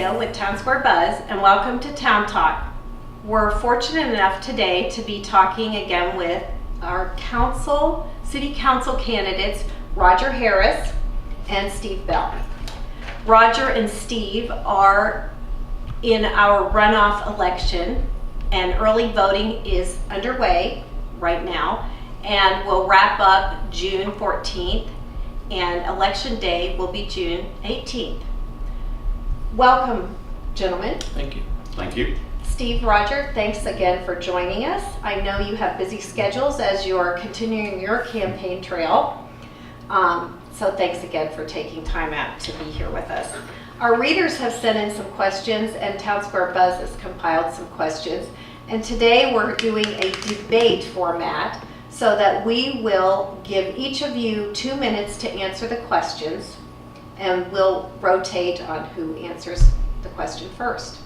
Hale with Town Square Buzz, and welcome to Town Talk. We're fortunate enough today to be talking again with our city council candidates, Roger Harris and Steve Bell. Roger and Steve are in our runoff election, and early voting is underway right now and will wrap up June 14th, and election day will be June 18th. Welcome, gentlemen. Thank you. Thank you. Steve, Roger, thanks again for joining us. I know you have busy schedules as you're continuing your campaign trail. So thanks again for taking time out to be here with us. Our readers have sent in some questions, and Town Square Buzz has compiled some questions. And today we're doing a debate format so that we will give each of you 2 minutes to answer the questions, and we'll rotate on who answers the question first.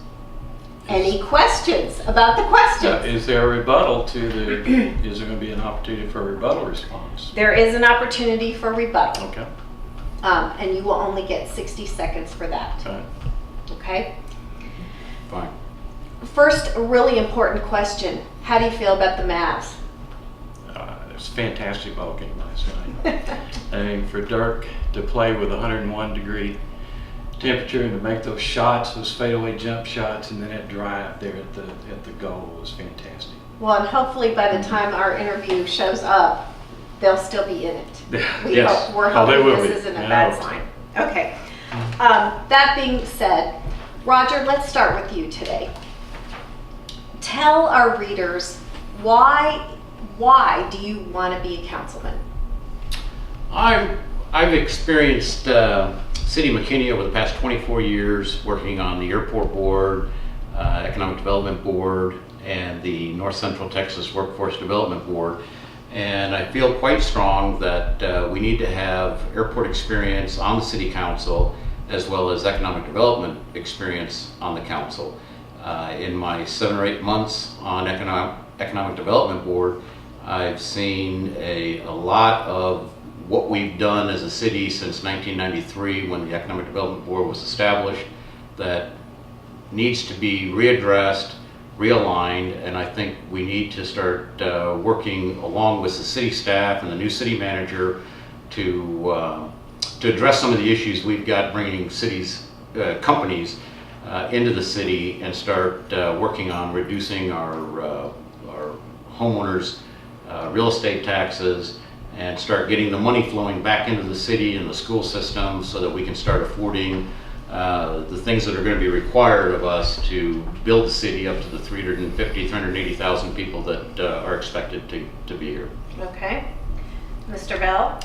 Any questions about the questions? Is there a rebuttal to the, is there going to be an opportunity for a rebuttal response? There is an opportunity for rebuttal. Okay. And you will only get 60 seconds for that. Okay. Okay? Fine. First, a really important question. How do you feel about the Mavs? It was a fantastic ball game last night. I mean, for Dirk to play with 101-degree temperature and to make those shots, those fadeaway jump shots, and then that drive there at the goal was fantastic. Well, and hopefully by the time our interview shows up, they'll still be in it. Yes. We're hoping this isn't a bad sign. Okay. That being said, Roger, let's start with you today. Tell our readers why do you want to be a councilman? I've experienced City McKinney over the past 24 years working on the Airport Board, Economic Development Board, and the North Central Texas Workforce Development Board. And I feel quite strong that we need to have airport experience on the City Council as well as economic development experience on the Council. In my 7 or 8 months on Economic Development Board, I've seen a lot of what we've done as a city since 1993 when the Economic Development Board was established that needs to be readdressed, realigned, and I think we need to start working along with the city staff and the new city manager to address some of the issues we've got bringing companies into the city and start working on reducing our homeowners' real estate taxes and start getting the money flowing back into the city and the school system so that we can start affording the things that are going to be required of us to build the city up to the 380,000 people that are expected to be here. Okay. Mr. Bell?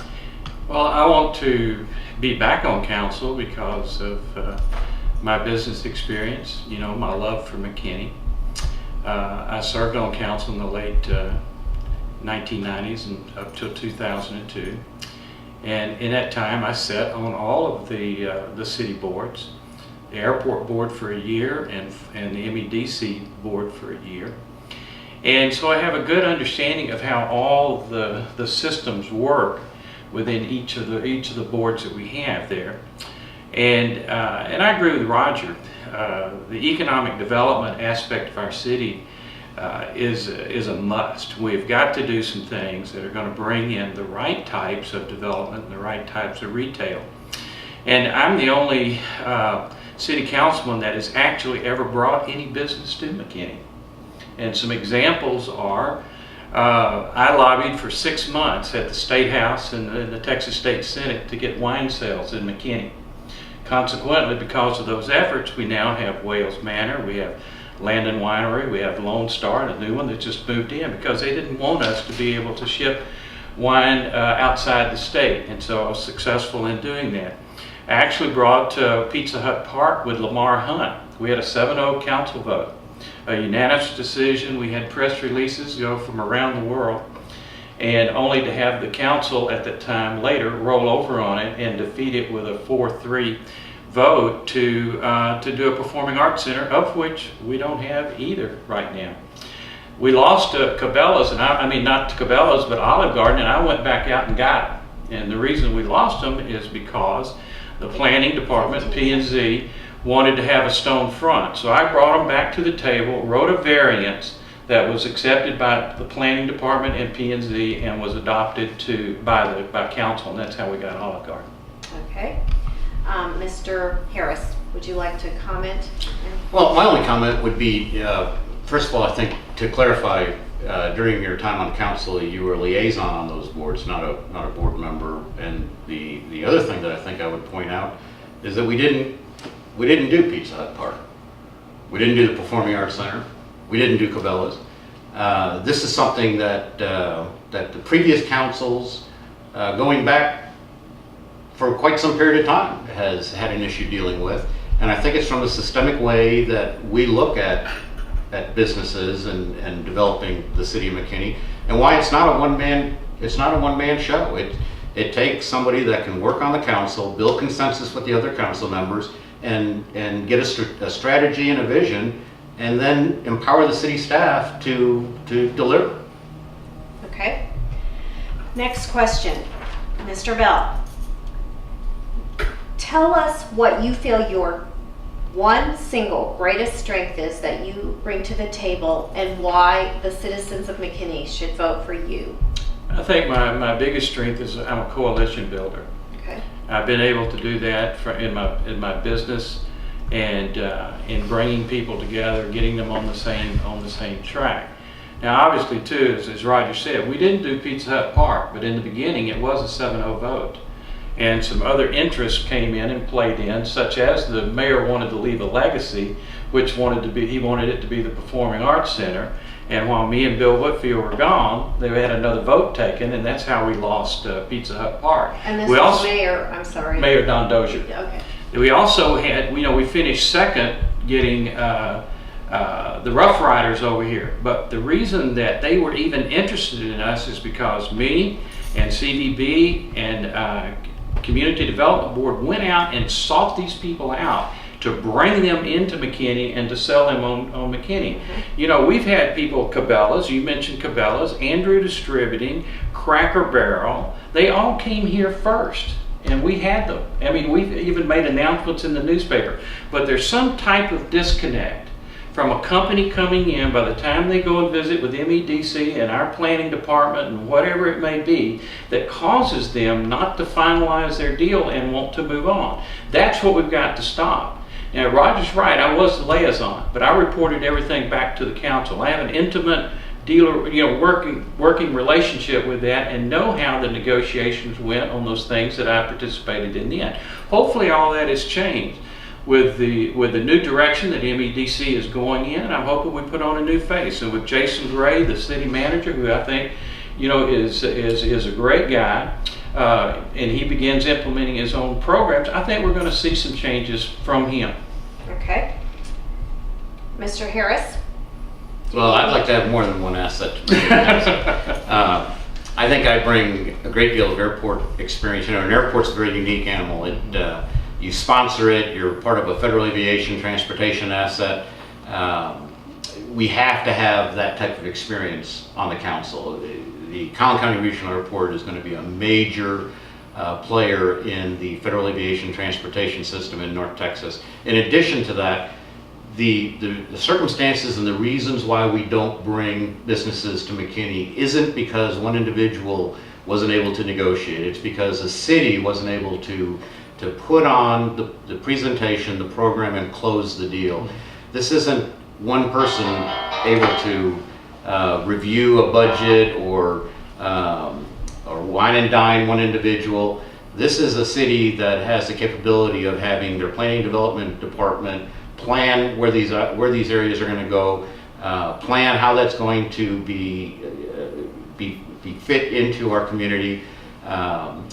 Well, I want to be back on council because of my business experience, my love for McKinney. I served on council in the late 1990s and up till 2002. And in that time, I sat on all of the city boards, the airport board for a year and the MEDC board for a year. And so I have a good understanding of how all the systems work within each of the boards that we have there. And I agree with Roger. The economic development aspect of our city is a must. We've got to do some things that are going to bring in the right types of development and the right types of retail. And I'm the only city councilman that has actually ever brought any business to McKinney. And some examples are, I lobbied for 6 months at the State House and the Texas State Senate to get wine sales in McKinney. Consequently, because of those efforts, we now have Wales Manor, we have Landon Winery, we have Lone Star, and a new one that just moved in because they didn't want us to be able to ship wine outside the state, and so I was successful in doing that. I actually brought Pizza Hut Park with Lamar Hunt. We had a 7-0 council vote, a unanimous decision. We had press releases go from around the world, and only to have the council at that time later roll over on it and defeat it with a 4-3 vote to do a performing arts center, of which we don't have either right now. We lost to Cabela's, and I mean not to Cabela's, but Olive Garden, and I went back out and got it. And the reason we lost them is because the planning department, P&Z, wanted to have a stone front. So I brought them back to the table, wrote a variance that was accepted by the planning department and P&Z and was adopted by council, and that's how we got Olive Garden. Okay. Mr. Harris, would you like to comment? Well, my only comment would be, first of all, I think to clarify, during your time on council, you were a liaison on those boards, not a board member. And the other thing that I think I would point out is that we didn't do Pizza Hut Park. We didn't do the Performing Arts Center. We didn't do Cabela's. This is something that the previous councils, going back for quite some period of time, has had an issue dealing with. And I think it's from the systemic way that we look at businesses and developing the city of McKinney, and why it's not a one-man show. It takes somebody that can work on the council, build consensus with the other council members, and get a strategy and a vision, and then empower the city staff to deliver. Okay. Next question, Mr. Bell. Tell us what you feel your one single greatest strength is that you bring to the table, and why the citizens of McKinney should vote for you. I think my biggest strength is I'm a coalition builder. Okay. I've been able to do that in my business, and in bringing people together, getting them on the same track. Now, obviously, too, as Roger said, we didn't do Pizza Hut Park, but in the beginning, it was a 7-0 vote. And some other interests came in and played in, such as the mayor wanted to leave a legacy, which he wanted it to be the Performing Arts Center. And while me and Bill Whitfield were gone, they had another vote taken, and that's how we lost Pizza Hut Park. And this was Mayor, I'm sorry. Mayor Don Dozier. Okay. We also had, we finished second getting the Rough Riders over here. But the reason that they were even interested in us is because me and CVB and Community Development Board went out and sought these people out to bring them into McKinney and to sell them on McKinney. Mm-hmm. We've had people, Cabela's, you mentioned Cabela's, Andrew Distributing, Cracker Barrel, they all came here first. And we had them. I mean, we've even made announcements in the newspaper. But there's some type of disconnect from a company coming in. By the time they go and visit with MEDC and our planning department and whatever it may be, that causes them not to finalize their deal and want to move on. That's what we've got to stop. Now, Roger's right, I was the liaison, but I reported everything back to the council. I have an intimate dealer, working relationship with that, and know how the negotiations went on those things that I participated in the end. Hopefully all that has changed. With the new direction that MEDC is going in, I'm hoping we put on a new face. And with Jason Gray, the city manager, who I think is a great guy, and he begins implementing his own programs, I think we're going to see some changes from him. Okay. Mr. Harris? Well, I'd like to have more than one asset to bring. I think I bring a great deal of airport experience. An airport's a very unique animal. You sponsor it, you're part of a federal aviation transportation asset. We have to have that type of experience on the council. The Collin County Regional Airport is going to be a major player in the federal aviation transportation system in North Texas. In addition to that, the circumstances and the reasons why we don't bring businesses to McKinney isn't because one individual wasn't able to negotiate. It's because the city wasn't able to put on the presentation, the program, and close the deal. This isn't one person able to review a budget or wine and dine one individual. This is a city that has the capability of having their planning development department plan where these areas are going to go, plan how that's going to be fit into our community.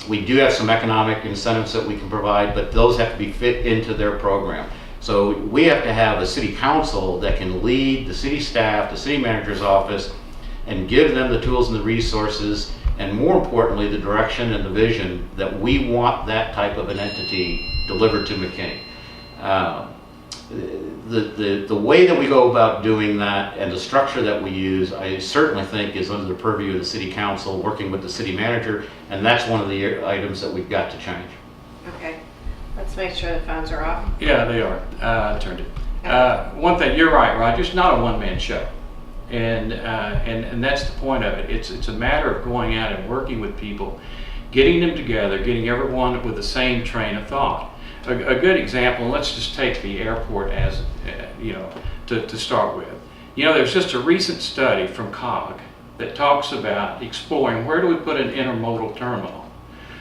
We do have some economic incentives that we can provide, but those have to be fit into their program. So we have to have a city council that can lead the city staff, the city manager's office, and give them the tools and the resources, and more importantly, the direction and the vision that we want that type of an entity delivered to McKinney. The way that we go about doing that and the structure that we use, I certainly think is under the purview of the city council working with the city manager, and that's one of the items that we've got to change. Okay, let's make sure the phones are off. Yeah, they are. I turned it. One thing, you're right, Roger. It's not a one-man show, and that's the point of it. It's a matter of going out and working with people, getting them together, getting everyone with the same train of thought. A good example. Let's just take the airport as to start with. There's just a recent study from COG that talks about exploring where do we put an intermodal terminal.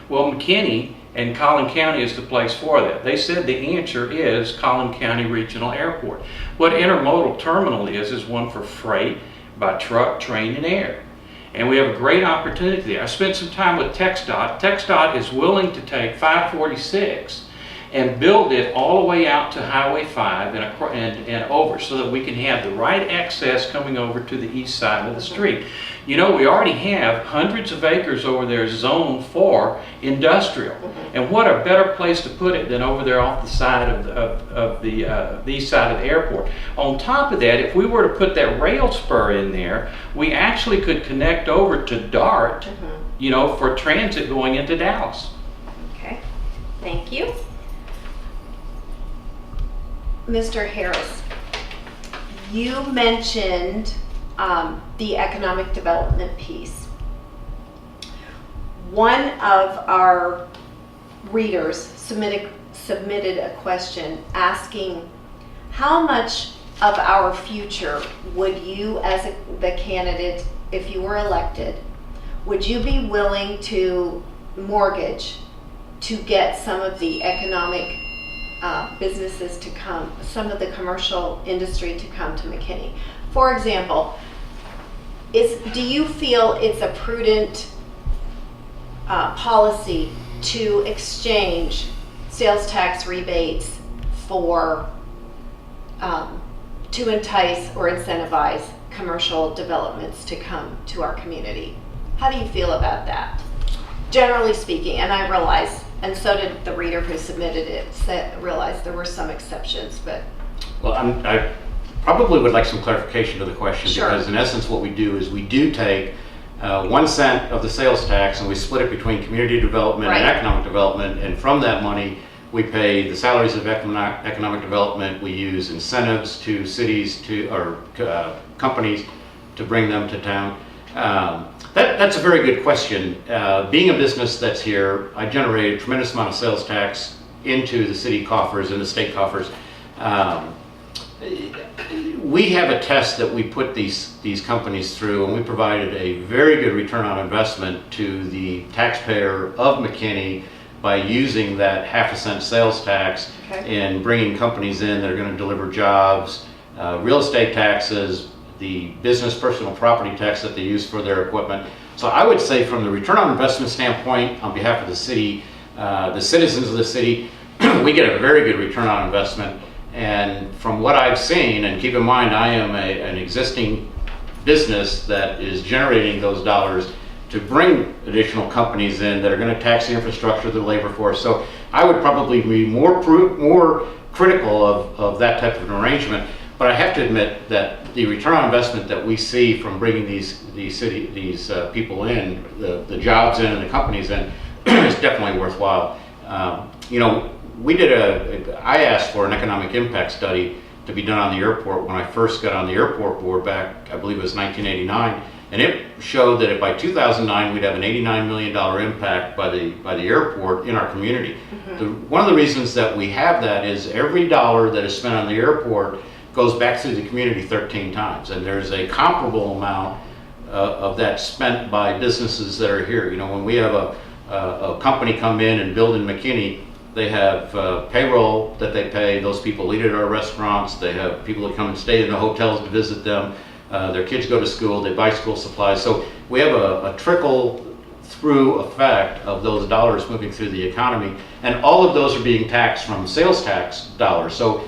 Well, McKinney and Collin County is the place for that. They said the answer is Collin County Regional Airport. What intermodal terminal is one for freight by truck, train, and air. And we have a great opportunity there. I spent some time with TxDOT. TxDOT is willing to take 546 and build it all the way out to Highway 5 and over, so that we can have the right access coming over to the east side of the street. We already have hundreds of acres over there zoned for industrial. And what a better place to put it than over there off the side of the east side of the airport. On top of that, if we were to put that rail spur in there, we actually could connect over to DART, for transit going into Dallas. Okay, thank you. Mr. Harris, you mentioned the economic development piece. One of our readers submitted a question asking how much of our future would you, as the candidate, if you were elected, would you be willing to mortgage to get some of the economic businesses to come, some of the commercial industry to come to McKinney? For example, do you feel it's a prudent policy to exchange sales tax rebates for to entice or incentivize commercial developments to come to our community? How do you feel about that? Generally speaking, and I realize, and so did the reader who submitted it, realized there were some exceptions, but. Well, I probably would like some clarification to the question. Sure. Because in essence what we do is we do take 1 cent of the sales tax and we split it between community development Right. and economic development, and from that money we pay the salaries of economic development. We use incentives to cities or companies to bring them to town. That's a very good question. Being a business that's here, I generate a tremendous amount of sales tax into the city coffers and the state coffers. We have a test that we put these companies through, and we provided a very good return on investment to the taxpayer of McKinney by using that half-a-cent sales tax and bringing companies in that are going to deliver jobs, real estate taxes, the business personal property tax that they use for their equipment. So I would say from the return on investment standpoint, on behalf of the city, the citizens of the city, we get a very good return on investment. And from what I've seen, and keep in mind I am an existing business that is generating those dollars to bring additional companies in that are going to tax the infrastructure, the labor force. So I would probably be more critical of that type of an arrangement. But I have to admit that the return on investment that we see from bringing these people in, the jobs in and the companies in, is definitely worthwhile. I asked for an economic impact study to be done on the airport when I first got on the airport board back, I believe it was 1989, and it showed that by 2009 we'd have an $89 million impact by the airport in our community. One of the reasons that we have that is every dollar that is spent on the airport goes back through the community 13 times, and there's a comparable amount of that spent by businesses that are here. When we have a company come in and build in McKinney, they have payroll that they pay. Those people eat at our restaurants. They have people that come and stay in the hotels to visit them. Their kids go to school. They buy school supplies. So we have a trickle through effect of those dollars moving through the economy, and all of those are being taxed from sales tax dollars. So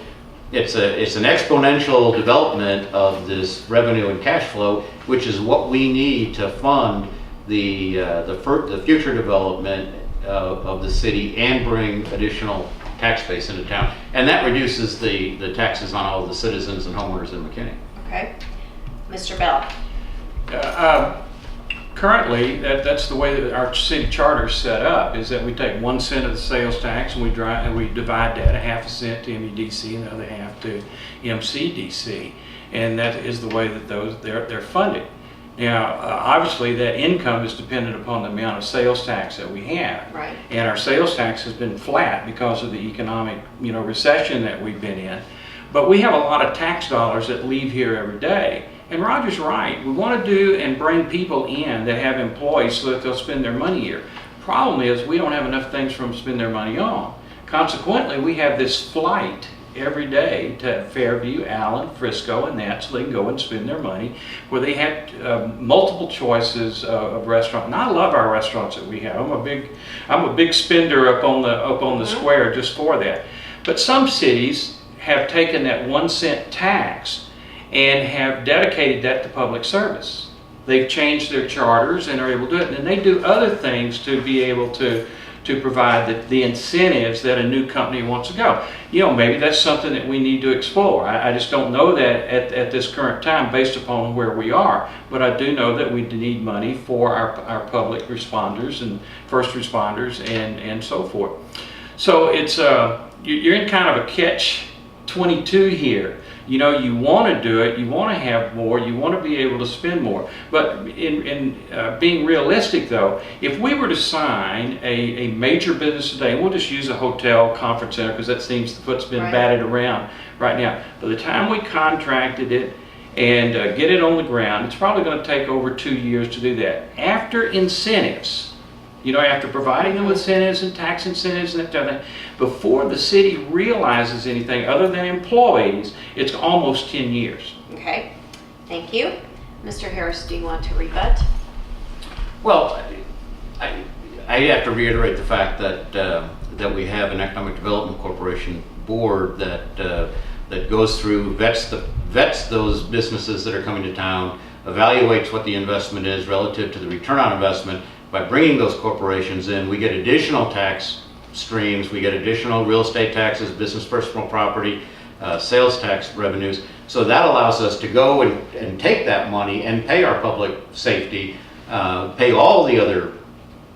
it's an exponential development of this revenue and cash flow, which is what we need to fund the future development of the city and bring additional tax base into town. And that reduces the taxes on all of the citizens and homeowners in McKinney. Okay. Mr. Bell. currently, that's the way that our city charter is set up, is that we take 1 cent of the sales tax and we divide that, a half a cent to MEDC and the other half to MCDC. And that is the way that they're funded. Now, obviously, that income is dependent upon the amount of sales tax that we have. Right. And our sales tax has been flat because of the economic, recession that we've been in. But we have a lot of tax dollars that leave here every day. And Roger's right. We want to do and bring people in that have employees so that they'll spend their money here. Problem is, we don't have enough things for them to spend their money on. Consequently, we have this flight every day to Fairview, Allen, Frisco, and that, so they can go and spend their money, where they have multiple choices of restaurant. And I love our restaurants that we have. I'm a big spender up on the square just for that. But some cities have taken that 1 cent tax and have dedicated that to public service. They've changed their charters and are able to do it, and they do other things to be able to provide the incentives that a new company wants to go. Maybe that's something that we need to explore. I just don't know that at this current time based upon where we are, but I do know that we need money for our public responders and first responders and so forth. So it's you're in kind of a catch-22 here. You want to do it, you want to have more, you want to be able to spend more. But in being realistic, though, if we were to sign a major business today, and we'll just use a hotel, conference center, because that seems what's been batted around right now. By the time we contracted it and get it on the ground, it's probably going to take over 2 years to do that. After incentives, after providing them with incentives and tax incentives and that kind of thing, before the city realizes anything other than employees, it's almost 10 years. Okay, thank you. Mr. Harris, do you want to rebut? Well, I have to reiterate the fact that we have an Economic Development Corporation board that goes through, vets those businesses that are coming to town, evaluates what the investment is relative to the return on investment. By bringing those corporations in, we get additional tax streams, we get additional real estate taxes, business personal property, sales tax revenues. So that allows us to go and take that money and pay our public safety, pay all the other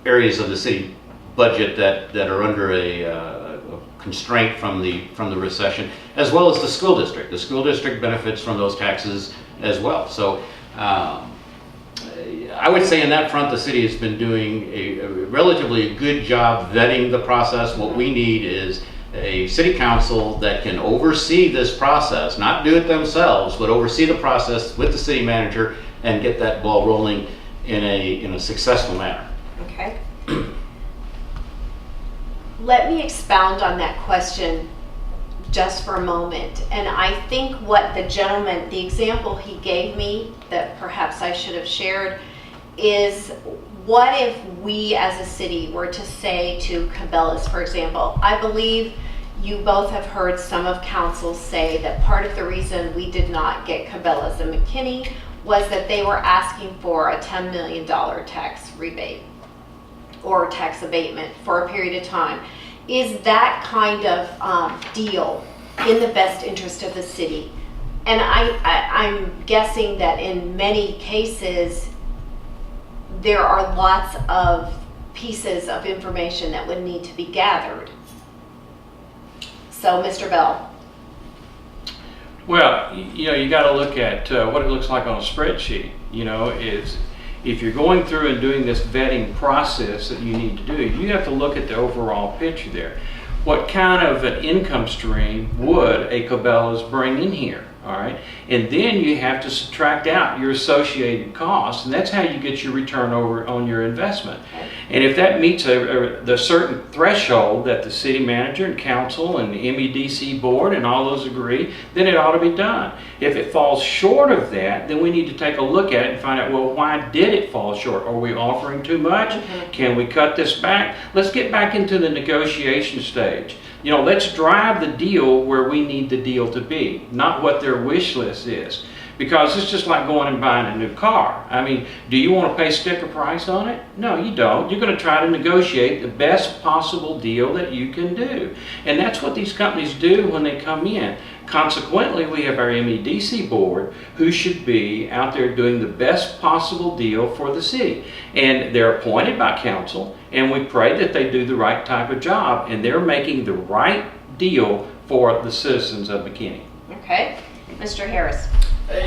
areas of the city budget that are under a constraint from the recession, as well as the school district. The school district benefits from those taxes as well. So I would say in that front, the city has been doing a relatively good job vetting the process. What we need is a city council that can oversee this process, not do it themselves, but oversee the process with the city manager and get that ball rolling in a successful manner. Okay. Let me expound on that question just for a moment. And I think what the example he gave me that perhaps I should have shared is, what if we as a city were to say to Cabela's, for example, I believe you both have heard some of council say that part of the reason we did not get Cabela's and McKinney was that they were asking for a $10 million tax rebate or tax abatement for a period of time. Is that kind of deal in the best interest of the city? And I'm guessing that in many cases, there are lots of pieces of information that would need to be gathered. So, Mr. Bell. Well, you got to look at what it looks like on a spreadsheet. Is if you're going through and doing this vetting process that you need to do, you have to look at the overall picture there. What kind of an income stream would a Cabela's bring in here? All right, and then you have to subtract out your associated costs, and that's how you get your return over on your investment. Okay. And if that meets the certain threshold that the city manager and council and the MEDC board and all those agree, then it ought to be done. If it falls short of that, then we need to take a look at it and find out, well, why did it fall short? Are we offering too much? Mm-hmm. Can we cut this back? Let's get back into the negotiation stage. Let's drive the deal where we need the deal to be, not what their wish list is. because it's just like going and buying a new car. I mean, do you want to pay sticker price on it? No, you don't. You're going to try to negotiate the best possible deal that you can do. And that's what these companies do when they come in. Consequently, we have our MEDC board who should be out there doing the best possible deal for the city. And they're appointed by council, and we pray that they do the right type of job, and they're making the right deal for the citizens of McKinney. Okay, Mr. Harris.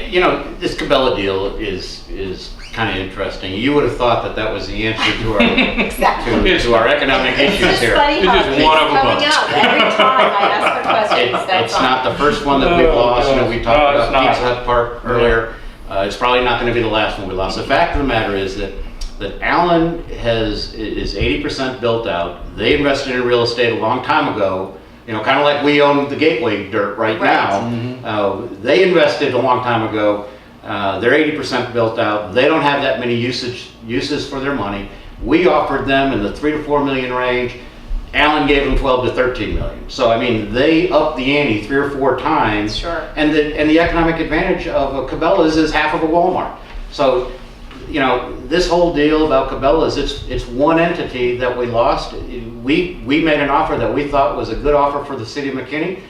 You know, this Cabela deal is kind of interesting. You would have thought that was the answer to our Exactly. to our economic issues It's here. funny It's how just it keeps one of a coming bunch. up every time I ask the questions. That's It's all. not the first one that we've lost. You know, we talked No, it's about not. Pizza Hut Park earlier. It's probably not going to be the last one we lost. The fact of the matter is that Allen is 80% built out. They invested in real estate a long time ago. You know, kind of like we own the Gateway dirt right now. They invested a long time ago. They're 80% built out. They don't have that many uses for their money. We offered them in the 3 to 4 million range. Allen gave them 12 to 13 million. So I mean, they upped the ante 3 or 4 times. Sure. And the economic advantage of Cabela's is half of a Walmart. So, you know, this whole deal about Cabela's, it's one entity that we lost. We made an offer that we thought was a good offer for the city of McKinney.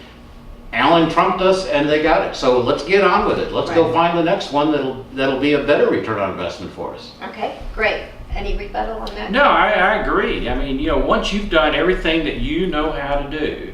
Allen trumped us, and they got it. So let's get on with it. Let's go find the next one that'll be a better return on investment for us. Okay, great. Any rebuttal on that? No, I agree. I mean, you know, once you've done everything that you know how to do,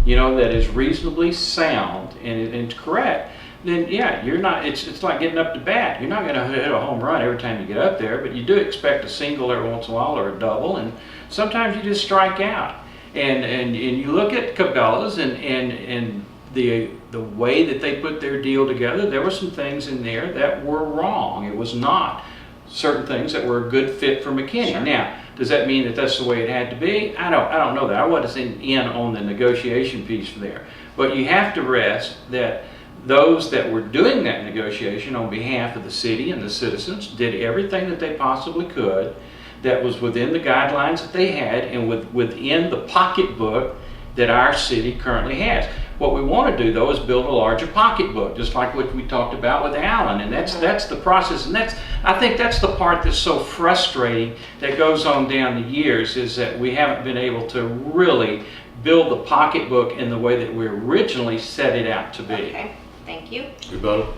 you know, that is reasonably sound and correct, then yeah, you're not, it's like getting up to bat. You're not going to hit a home run every time you get up there, but you do expect a single every once in a while or a double, and sometimes you just strike out. And you look at Cabela's and the way that they put their deal together, there were some things in there that were wrong. It was not certain things that were a good fit for McKinney. Sure. Now, does that mean that that's the way it had to be? I don't know that. I wasn't in on the negotiation piece there. But you have to rest that those that were doing that negotiation on behalf of the city and the citizens did everything that they possibly could that was within the guidelines that they had and within the pocketbook that our city currently has. What we want to do, though, is build a larger pocketbook, just like what we talked about with Allen, and that's the process. And I think that's the part that's so frustrating that goes on down the years, is that we haven't been able to really build the pocketbook in the way that we originally set it out to be. Okay, thank you. Rebuttal?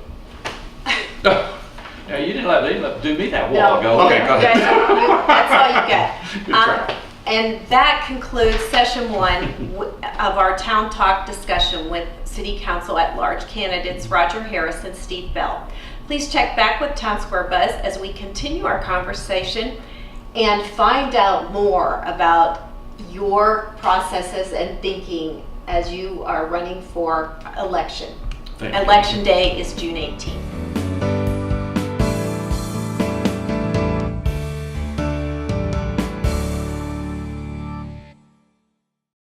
Now, you didn't let do me that while ago. Okay, go ahead. That's all you get. Good try. And that concludes session 1 of our Town Talk discussion with City Council at Large candidates Roger Harris and Steve Bell. Please check back with Town Square Buzz as we continue our conversation and find out more about your processes and thinking as you are running for election. Thank you. Election day is June 18th.